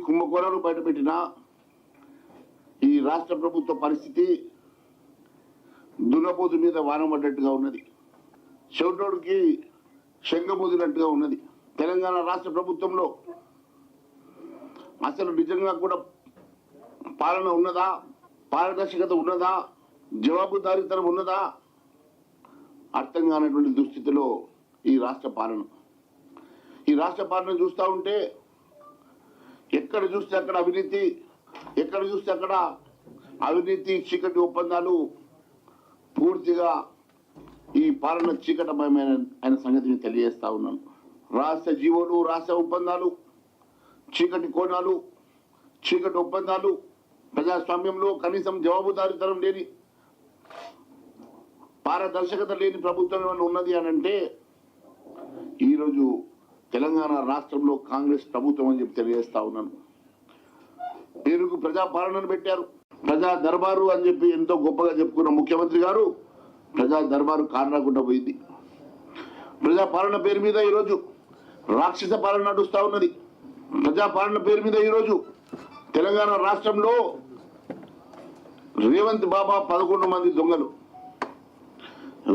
కుంభకోణాలు బయటపెట్టినా ఈ రాష్ట్ర ప్రభుత్వ పరిస్థితి దున్నపోతు మీద వాన పడ్డట్టుగా ఉన్నది. చెవిటోడికి శంఖమూదినట్టుగా ఉన్నది. తెలంగాణ రాష్ట్ర ప్రభుత్వంలో అసలు నిజంగా కూడా పాలన ఉన్నదా, పారదర్శకత ఉన్నదా, జవాబుదారీతనం ఉన్నదా అర్థం కానటువంటి దుస్థితిలో ఈ రాష్ట్ర పాలన చూస్తూ ఉంటే ఎక్కడ చూస్తే అక్కడ అవినీతి, ఎక్కడ చూస్తే అక్కడ అవినీతి చీకటి ఒప్పందాలు పూర్తిగా ఈ పాలన చీకటమయమైన ఆయన సంగతిని తెలియజేస్తా ఉన్నాను. రాష్ట్ర జీవోలు, రాష్ట్ర ఒప్పందాలు, చీకటి కోణాలు, చీకటి ఒప్పందాలు, ప్రజాస్వామ్యంలో కనీసం జవాబుదారీతనం లేని, పారదర్శకత లేని ప్రభుత్వం ఏమైనా ఉన్నది అని అంటే ఈరోజు తెలంగాణ రాష్ట్రంలో కాంగ్రెస్ ప్రభుత్వం అని చెప్పి తెలియజేస్తా ఉన్నాను. పేరుకు ప్రజాపాలనను పెట్టారు, ప్రజా దర్బారు అని చెప్పి ఎంతో గొప్పగా చెప్పుకున్న ముఖ్యమంత్రి గారు ప్రజా దర్బారు కారణకుండా పోయింది. ప్రజాపాలన పేరు మీద ఈరోజు రాక్షస పాలన నడుస్తూ ఉన్నది. ప్రజాపాలన పేరు మీద ఈరోజు తెలంగాణ రాష్ట్రంలో రేవంత్ బాబా 11 మంది దొంగలు,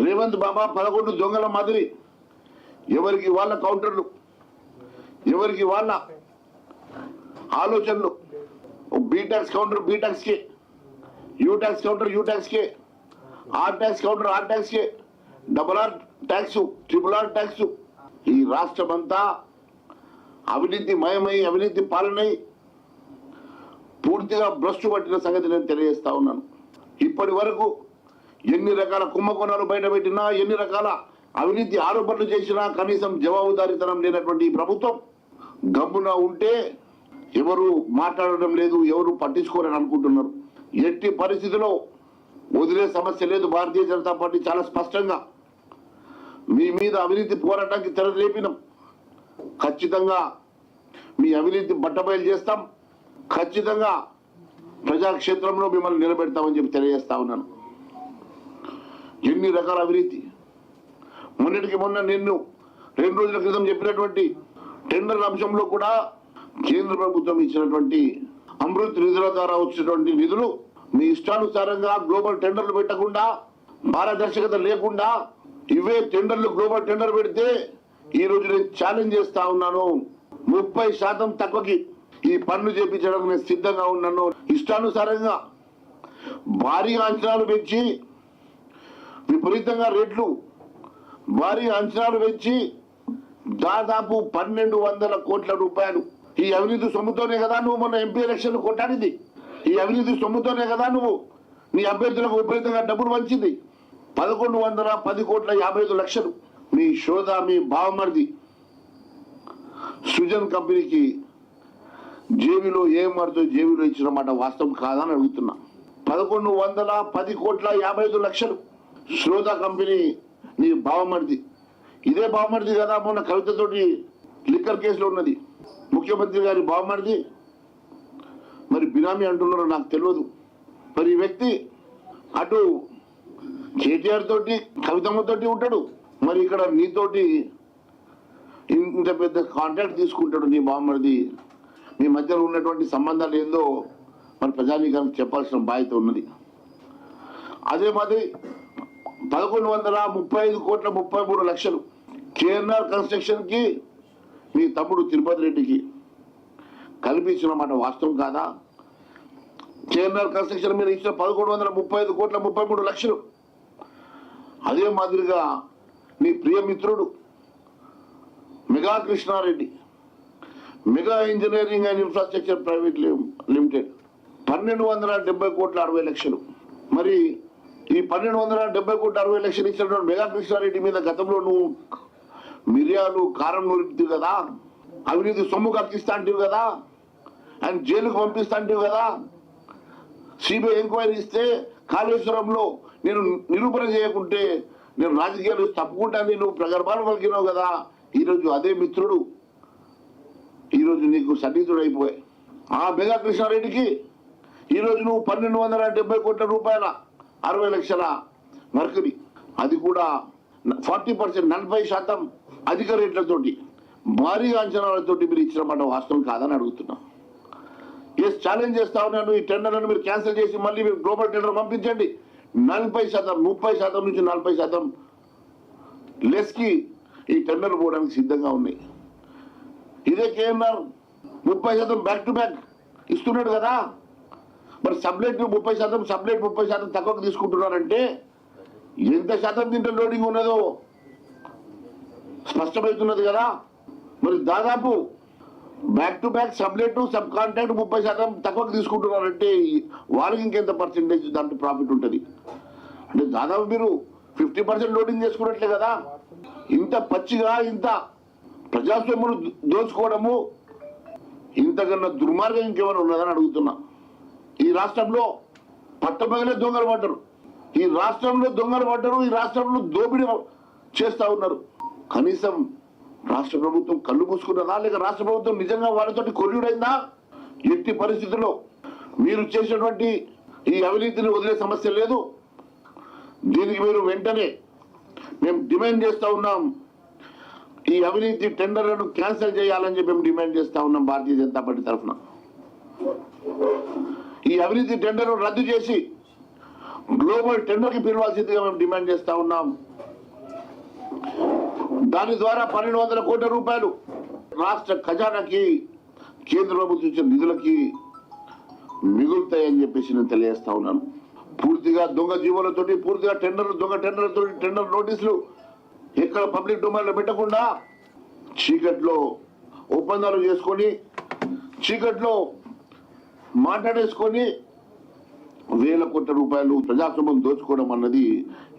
రేవంత్ బాబా 11 దొంగల మాదిరి ఎవరికి వాళ్ళ కౌంటర్లు, ఎవరికి వాళ్ళ ఆలోచనలు. B tax counter B tax కే, U tax counter U tax కే, R tax counter R tax కే, double R tax, triple R tax. ఈ రాష్ట్రం అంతా అవినీతి మయమై, అవినీతి పాలనై పూర్తిగా భ్రష్టు పట్టిన సంగతి నేను తెలియజేస్తా ఉన్నాను. ఇప్పటి వరకు ఎన్ని రకాల కుంభకోణాలు బయటపెట్టినా, ఎన్ని రకాల అవినీతి ఆరోపణలు చేసినా కనీసం జవాబుదారీతనం లేనటువంటి ఈ ప్రభుత్వం గమ్మున ఉంటే ఎవరు మాట్లాడడం లేదు, ఎవరు పట్టించుకోరని అనుకుంటున్నారు. ఎట్టి పరిస్థితిలో వదిలే సమస్య లేదు. భారతీయ జనతా పార్టీ చాలా స్పష్టంగా మీ మీద అవినీతి పోరాటానికి తెరలేపినాం. ఖచ్చితంగా మీ అవినీతి బట్టబయలు చేస్తాం, ఖచ్చితంగా ప్రజాక్షేత్రంలో మిమ్మల్ని నిలబెడతామని చెప్పి తెలియజేస్తా ఉన్నాను. ఎన్ని రకాల అవినీతి, మొన్నటికి మొన్న నేను 2 రోజుల క్రితం చెప్పినటువంటి టెండర్ అంశంలో కూడా కేంద్ర ప్రభుత్వం ఇచ్చినటువంటి అమృత్ నిధుల ద్వారా వచ్చినటువంటి నిధులు మీ ఇష్టానుసారంగా గ్లోబల్ టెండర్లు పెట్టకుండా, పారదర్శకత లేకుండా ఇవే టెండర్లు గ్లోబల్ టెండర్ పెడితే ఈ రోజు నేను ఛాలెంజ్ చేస్తా ఉన్నాను, 30% తక్కువకి ఈ పన్ను చేపించడం నేను సిద్ధంగా ఉన్నాను. ఇష్టానుసారంగా భారీగా అంచనాలు పెంచి, విపరీతంగా రేట్లు భారీగా అంచనాలు పెంచి దాదాపు 1200 కోట్ల రూపాయలు ఈ అవినీతి సొమ్ముతోనే కదా నువ్వు మొన్న ఎంపీ ఎలక్షన్లు కొట్టాడింది. ఈ అవినీతి సొమ్ముతోనే కదా నువ్వు నీ అభ్యర్థులకు విపరీతంగా డబ్బులు వంచింది. 1110,55,00,000 మీ శోధ, మీ బావమరిది సృజన్ కంపెనీకి జేబీలో ఏం మారుతో జేబీలో ఇచ్చిన మాట వాస్తవం కాదని అడుగుతున్నా. 1110,55,00,000 శ్రోత కంపెనీ నీ బావమరిది. ఇదే బావమరిది కదా మొన్న కవితతోటి లిక్కర్ కేసులో ఉన్నది, ముఖ్యమంత్రి గారి బావమరిది. మరి బినామీ అంటున్నారో నాకు తెలియదు. మరి ఈ వ్యక్తి అటు కేటీఆర్ తోటి, కవితమ్మతోటి ఉంటాడు, మరి ఇక్కడ నీతోటి ఇంత పెద్ద కాంట్రాక్ట్ తీసుకుంటాడు నీ బావమరిది. మీ మధ్యలో ఉన్నటువంటి సంబంధాలు ఏందో మన ప్రజానీకానికి చెప్పాల్సిన బాధ్యత ఉన్నది. అదే మాదిరి 1135,33,00,000 కేఎన్ఆర్ కన్స్ట్రక్షన్ కి మీ తమ్ముడు తిరుపతి రెడ్డికి కల్పించిన మాట వాస్తవం కాదా? కేఎన్ఆర్ కన్స్ట్రక్షన్ మీద ఇచ్చిన 1135,33,00,000. అదే మాదిరిగా మీ ప్రియమిత్రుడు Megha Krishna Reddy, Megha engineering and infrastructure private limited 1270,60,00,000. మరి ఈ 1270,60,00,000 ఇచ్చినటువంటి మెగా కృష్ణారెడ్డి మీద గతంలో నువ్వు మిరియాలు కారం నూరితివి కదా, అవినీతి సొమ్ము కక్కిస్తా అంటివి కదా, ఆయన జైలుకు పంపిస్తా అంటివి కదా. సిబిఐ ఎంక్వైరీ ఇస్తే కాళేశ్వరంలో నేను నిరూపణ చేయకుంటే నేను రాజకీయాలు తప్పుకుంటానని నువ్వు ప్రగర్భాలు పలికినావు కదా. ఈరోజు అదే మిత్రుడు ఈరోజు నీకు సన్నిహితుడు అయిపోయాయి. ఆ మెగా కృష్ణారెడ్డికి ఈరోజు నువ్వు 1270 కోట్ల రూపాయల 60,00,000 మర్కరీ, అది కూడా 40%, 40% అధిక రేట్లతోటి, భారీగా అంచనాలతోటి మీరు ఇచ్చిన మాట వాస్తవం కాదని అడుగుతున్నా. ఎస్ ఛాలెంజ్ చేస్తా ఉన్నాను. ఈ టెండర్లను మీరు క్యాన్సిల్ చేసి మళ్ళీ మీరు గ్లోబల్ టెండర్ పంపించండి. 40% 30% నుంచి 40% లెస్ కి ఈ టెండర్ పోవడానికి సిద్ధంగా ఉన్నాయి. ఇదే కేఎన్ఆర్ 30% బ్యాక్ టు బ్యాక్ ఇస్తున్నాడు కదా. మరి సబ్లెట్ 30%, సబ్లెట్ 30% తక్కువకు తీసుకుంటున్నారంటే ఎంత శాతం దీంట్లో లోడింగ్ ఉన్నదో స్పష్టమవుతున్నది కదా. మరి దాదాపు back to back sublet sub contract 30% తక్కువకు తీసుకుంటున్నారంటే వారికి ఇంకెంత పర్సెంటేజ్ దాంట్లో ప్రాఫిట్ ఉంటుంది అంటే దాదాపు మీరు 50% లోడింగ్ చేసుకున్నట్లే కదా. ఇంత పచ్చిగా ఇంత ప్రజాస్వామ్యం దోచుకోవడము ఇంతకన్నా దుర్మార్గం ఇంకేమైనా ఉన్నదని అడుగుతున్నా. ఈ రాష్ట్రంలో పట్టపగలే దొంగలు పడ్డారు, ఈ రాష్ట్రంలో దొంగలు పడ్డారు, ఈ రాష్ట్రంలో దోపిడీ చేస్తా ఉన్నారు. కనీసం రాష్ట్ర ప్రభుత్వం కళ్ళు మూసుకున్నదా లేక రాష్ట్ర ప్రభుత్వం నిజంగా వాళ్ళతోటి కొల్లుడైందా? ఎట్టి పరిస్థితుల్లో మీరు చేసినటువంటి ఈ అవినీతిని వదిలే సమస్య లేదు. దీనికి మీరు వెంటనే మేము డిమాండ్ చేస్తా ఉన్నాం. ఈ అవినీతి టెండర్లను క్యాన్సిల్ చేయాలని చెప్పి మేము డిమాండ్ చేస్తా ఉన్నాం భారతీయ జనతా పార్టీ తరఫున. ఈ అవినీతి టెండర్ను రద్దు చేసి గ్లోబల్ టెండర్ కి పిలవాల్సిందిగా మేము డిమాండ్ చేస్తా ఉన్నాం. దాని ద్వారా 1200 కోట్ల రూపాయలు రాష్ట్ర ఖజానాకి కేంద్ర ప్రభుత్వం ఇచ్చిన నిధులకి మిగులుతాయని చెప్పేసి నేను తెలియజేస్తా ఉన్నాను. పూర్తిగా దొంగ జీవోలతోటి, పూర్తిగా దొంగ టెండర్లతో, టెండర్ నోటీసులు ఎక్కడ పబ్లిక్ డొమైన్లో పెట్టకుండా చీకట్లో ఒప్పందాలు చేసుకొని చీకట్లో మాట్లాడేసుకొని వేల కోట్ల రూపాయలు ప్రజాస్వామ్యం దోచుకోవడం అన్నది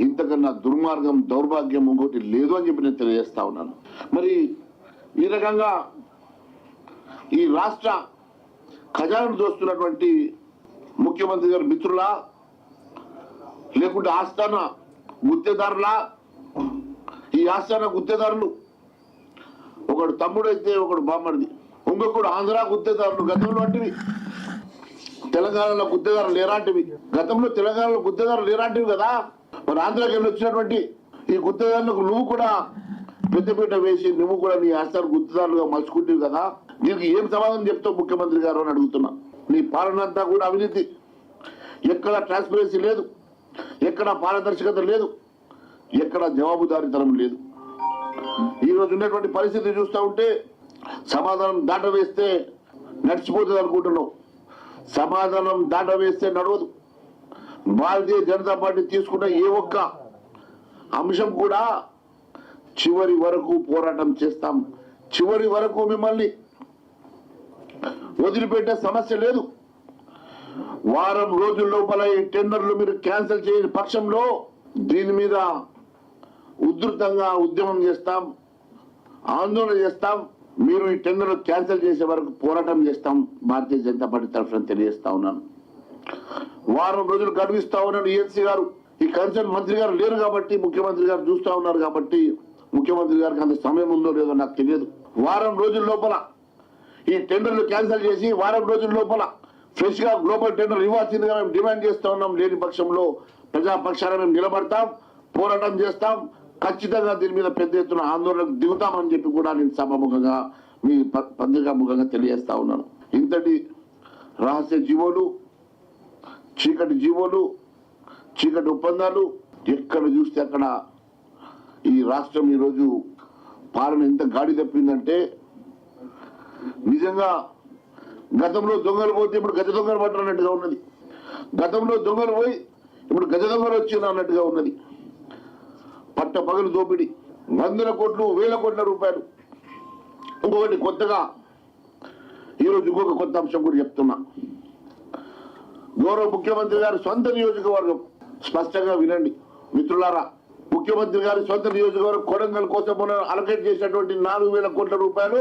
ఇంతకన్నా దుర్మార్గం, దౌర్భాగ్యం ఇంకోటి లేదు అని చెప్పి నేను తెలియజేస్తా ఉన్నాను. మరి ఈ రకంగా ఈ రాష్ట్ర ఖజానాను దోస్తున్నటువంటి ముఖ్యమంత్రి గారి మిత్రులా లేకుంటే ఆస్థాన గుత్తేదారులా? ఈ ఆస్థాన గుత్తేదారులు ఒకడు తమ్ముడు అయితే ఒకడు బామ్మడిది, ఇంకొకడు ఆంధ్ర గుత్తేదారులు. గతంలో అంటివి తెలంగాణలో గుత్తేదారులు లేరాంటివి, గతంలో తెలంగాణలో గుత్తేదారులు లేరాంటివి కదా. మరి ఆంధ్రాకి వెళ్ళి వచ్చినటువంటి ఈ గుత్తేదారులకు నువ్వు కూడా పెద్దపీట వేసి నువ్వు కూడా నీ ఆస్థాన గుత్తేదారులుగా మలుచుకుంటావు కదా. దీనికి ఏం సమాధానం చెప్తావు ముఖ్యమంత్రి గారు అని అడుగుతున్నా. నీ పాలన అంతా కూడా అవినీతి, ఎక్కడ ట్రాన్స్పరెన్సీ లేదు, ఎక్కడ పారదర్శకత లేదు, ఎక్కడ జవాబుదారీతనం లేదు. ఈ రోజు ఉన్నటువంటి పరిస్థితి చూస్తూ ఉంటే సమాధానం దాట వేస్తే నడిచిపోతుంది అనుకుంటున్నావు. సమాధానం దాట వేస్తే నడవదు. భారతీయ జనతా పార్టీ తీసుకున్న ఏ ఒక్క అంశం కూడా చివరి వరకు పోరాటం చేస్తాం. చివరి వరకు మిమ్మల్ని వదిలిపెట్టే సమస్య లేదు. వారం రోజుల లోపల ఈ టెండర్లు మీరు క్యాన్సిల్ చేయని పక్షంలో దీని మీద ఉధృతంగా ఉద్యమం చేస్తాం, ఆందోళన చేస్తాం. మీరు ఈ టెండర్లు క్యాన్సిల్ చేసే వరకు పోరాటం చేస్తాం భారతీయ జనతా పార్టీ తరఫున తెలియజేస్తా ఉన్నాను. వారం రోజులు గడువిస్తా ఉన్నాను. ఈఎన్సీ గారు, ఈ కన్సర్న్ మంత్రి గారు లేరు కాబట్టి, ముఖ్యమంత్రి గారు చూస్తా ఉన్నారు కాబట్టి, ముఖ్యమంత్రి గారికి అంత సమయం ఉందో లేదో నాకు తెలియదు. వారం రోజుల లోపల ఈ టెండర్లు క్యాన్సిల్ చేసి వారం రోజుల లోపల ఫ్రెష్ గా గ్లోబల్ టెండర్ ఇవ్వాల్సిందిగా మేము డిమాండ్ చేస్తా ఉన్నాం. లేని పక్షంలో ప్రజాపక్షాన మేము నిలబడతాం, పోరాటం చేస్తాం. ఖచ్చితంగా దీని మీద పెద్ద ఎత్తున ఆందోళనకు దిగుతామని చెప్పి కూడా నేను సభాముఖంగా మీ పత్రికా ముఖంగా తెలియజేస్తా ఉన్నాను. ఇంతటి రహస్య జీవోలు, చీకటి జీవోలు, చీకటి ఒప్పందాలు ఎక్కడ చూస్తే అక్కడ ఈ రాష్ట్రం ఈరోజు పాలన ఎంత గాడి తప్పిందంటే నిజంగా గతంలో దొంగలు పోతే ఇప్పుడు గజ దొంగలు పట్టాలన్నట్టుగా ఉన్నది. గతంలో దొంగలు పోయి ఇప్పుడు గజ దొంగలు వచ్చిన అన్నట్టుగా ఉన్నది. పట్ట పగలు దోపిడి, వందల కోట్లు, వేల కోట్ల రూపాయలు. ఇంకొకటి కొత్తగా ఈరోజు ఇంకొక కొత్త అంశం కూడా చెప్తున్నా. గౌరవ ముఖ్యమంత్రి గారి సొంత నియోజకవర్గం, స్పష్టంగా వినండి మిత్రులారా. ముఖ్యమంత్రి గారి సొంత నియోజకవర్గం కొడంగల్ కోసం అలకేట్ చేసినటువంటి 4,000 కోట్ల రూపాయలు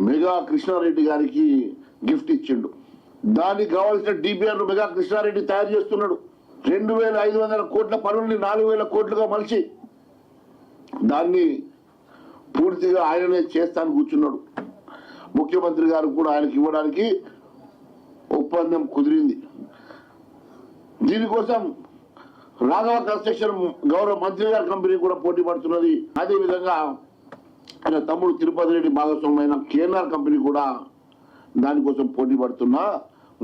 మెగా కృష్ణారెడ్డి గారికి గిఫ్ట్ ఇచ్చిండు. దానికి కావాల్సిన డిపిఆర్ మెగా కృష్ణారెడ్డి తయారు చేస్తున్నాడు. 2,500 కోట్ల పనుల్ని 4,000 కోట్లుగా మలిచి దాన్ని పూర్తిగా ఆయననే చేస్తాను కూర్చున్నాడు. ముఖ్యమంత్రి గారు కూడా ఆయనకి ఇవ్వడానికి ఒప్పందం కుదిరింది. దీనికోసం రాఘవ కన్స్ట్రక్షన్ గౌరవ మంత్రి గారి కంపెనీ కూడా పోటీ పడుతున్నది. అదేవిధంగా ఆయన తమ్ముడు తిరుపతి రెడ్డి భాగస్వామ్యమైన కేఎన్ఆర్ కంపెనీ కూడా దానికోసం పోటీ పడుతున్నా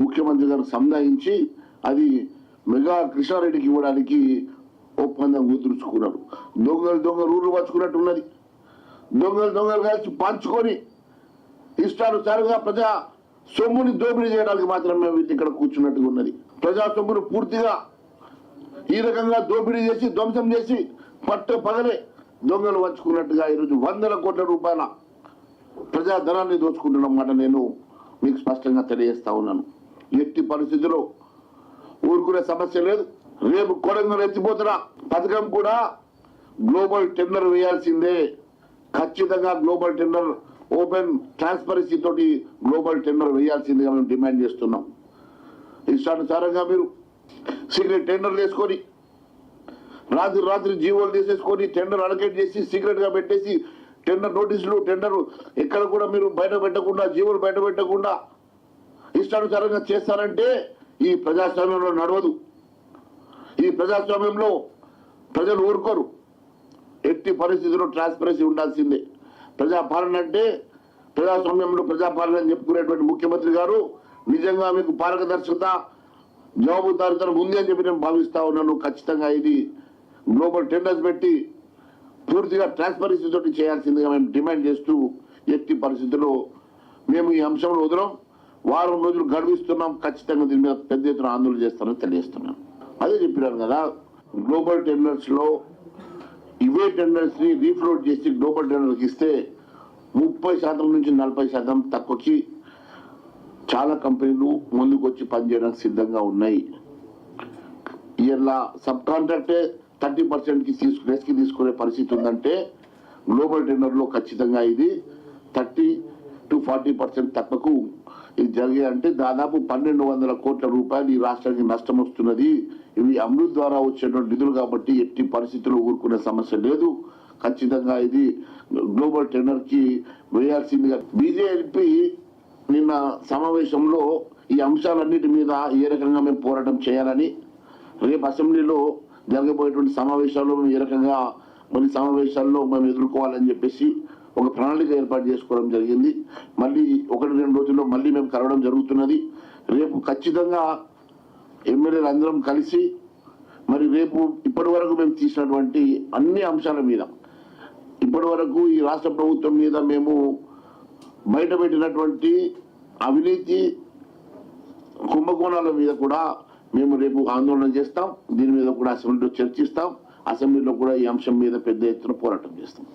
ముఖ్యమంత్రి గారు సంధాయించి అది మెగా కృష్ణారెడ్డికి ఇవ్వడానికి ఒప్పందం కుదుర్చుకున్నారు. దొంగలు ఊరు పంచుకున్నట్టు ఉన్నది. దొంగలు కలిసి పంచుకొని ఇష్టానుసారంగా ప్రజా సొమ్ముని దోపిడీ చేయడానికి మాత్రమే వీళ్ళు ఇక్కడ కూర్చున్నట్టుగా ఉన్నది. ప్రజా సొమ్మును పూర్తిగా ఈ రకంగా దోపిడీ చేసి ధ్వంసం చేసి పగలే దొంగలు పంచుకున్నట్టుగా ఈరోజు వందల కోట్ల రూపాయల ప్రజా ధనాన్ని దోచుకుంటున్నమాట నేను మీకు స్పష్టంగా తెలియజేస్తా ఉన్నాను. ఎట్టి పరిస్థితుల్లో ఊరుకునే సమస్య లేదు. రేపు కొడంగల్ ఎత్తిపోతున్న పథకం కూడా గ్లోబల్ టెండర్ వేయాల్సిందే. ఖచ్చితంగా గ్లోబల్ టెండర్ ఓపెన్ ట్రాన్స్పరెన్సీ తోటి గ్లోబల్ టెండర్ వేయాల్సిందిగా మేము డిమాండ్ చేస్తున్నాం. ఇష్టానుసారంగా మీరు సీక్రెట్ టెండర్లు వేసుకొని రాత్రి జీవోలు తీసేసుకొని టెండర్ అలకేట్ చేసి సీక్రెట్ గా పెట్టేసి టెండర్ నోటీసులు టెండర్ ఎక్కడ కూడా మీరు బయట పెట్టకుండా జీవోలు బయట పెట్టకుండా ఇష్టానుసారంగా చేస్తారంటే ఈ ప్రజాస్వామ్యంలో నడవదు. ఈ ప్రజాస్వామ్యంలో ప్రజలు ఊరుకోరు. ఎట్టి పరిస్థితుల్లో ట్రాన్స్పరెన్సీ ఉండాల్సిందే. ప్రజాపాలన అంటే ప్రజాస్వామ్యంలో ప్రజాపాలన అని చెప్పుకునేటువంటి ముఖ్యమంత్రి గారు నిజంగా మీకు పారదర్శకత జవాబుదారితనం ఉంది అని చెప్పి నేను భావిస్తా ఉన్నాను. ఖచ్చితంగా ఇది గ్లోబల్ టెండర్స్ పెట్టి పూర్తిగా ట్రాన్స్పరెన్సీ తోటి చేయాల్సిందిగా మేము డిమాండ్ చేస్తూ ఎట్టి పరిస్థితుల్లో మేము ఈ అంశంలో వదలం. వారం రోజులు గడువిస్తున్నాం. ఖచ్చితంగా దీని మీద పెద్ద ఎత్తున ఆందోళన చేస్తానని తెలియజేస్తున్నాను. అదే చెప్పినాను కదా, గ్లోబల్ టెండర్స్ లో ఇవే టెండర్స్ ని రీఫ్లోట్ చేసి గ్లోబల్ టెండర్కి ఇస్తే 30% నుంచి 40% తక్కువకి చాలా కంపెనీలు ముందుకు వచ్చి పనిచేయడానికి సిద్ధంగా ఉన్నాయి. ఇలా సబ్ కాంట్రాక్టే 30%కి రిస్క్ తీసుకునే పరిస్థితి ఉందంటే గ్లోబల్ టెండర్లో ఖచ్చితంగా ఇది 30 to 40% తక్కువకు ఇది జరిగాయంటే దాదాపు 1200 కోట్ల రూపాయలు ఈ రాష్ట్రానికి నష్టం వస్తున్నది. ఇవి అమృత్ ద్వారా వచ్చేటువంటి నిధులు కాబట్టి ఎట్టి పరిస్థితుల్లో ఊరుకునే సమస్య లేదు. ఖచ్చితంగా ఇది గ్లోబల్ టెండర్ కి వేయాల్సిందిగా బీజేపీ నిన్న సమావేశంలో ఈ అంశాలన్నిటి మీద ఏ రకంగా మేము పోరాటం చేయాలని, రేపు అసెంబ్లీలో జరగబోయేటువంటి సమావేశాల్లో మేము ఏ రకంగా కొన్ని సమావేశాల్లో మేము ఎదుర్కోవాలని చెప్పేసి ఒక ప్రణాళిక ఏర్పాటు చేసుకోవడం జరిగింది. మళ్ళీ 1-2 రోజుల్లో మళ్ళీ మేము కలవడం జరుగుతున్నది. రేపు ఖచ్చితంగా ఎమ్మెల్యేలు అందరం కలిసి మరి రేపు ఇప్పటి వరకు మేము తీసినటువంటి అన్ని అంశాల మీద ఇప్పటి వరకు ఈ రాష్ట్ర ప్రభుత్వం మీద మేము బయటపెట్టినటువంటి అవినీతి కుంభకోణాల మీద కూడా మేము రేపు ఆందోళన చేస్తాం. దీని మీద కూడా అసెంబ్లీలో చర్చిస్తాం. అసెంబ్లీలో కూడా ఈ అంశం మీద పెద్ద ఎత్తున పోరాటం చేస్తాం.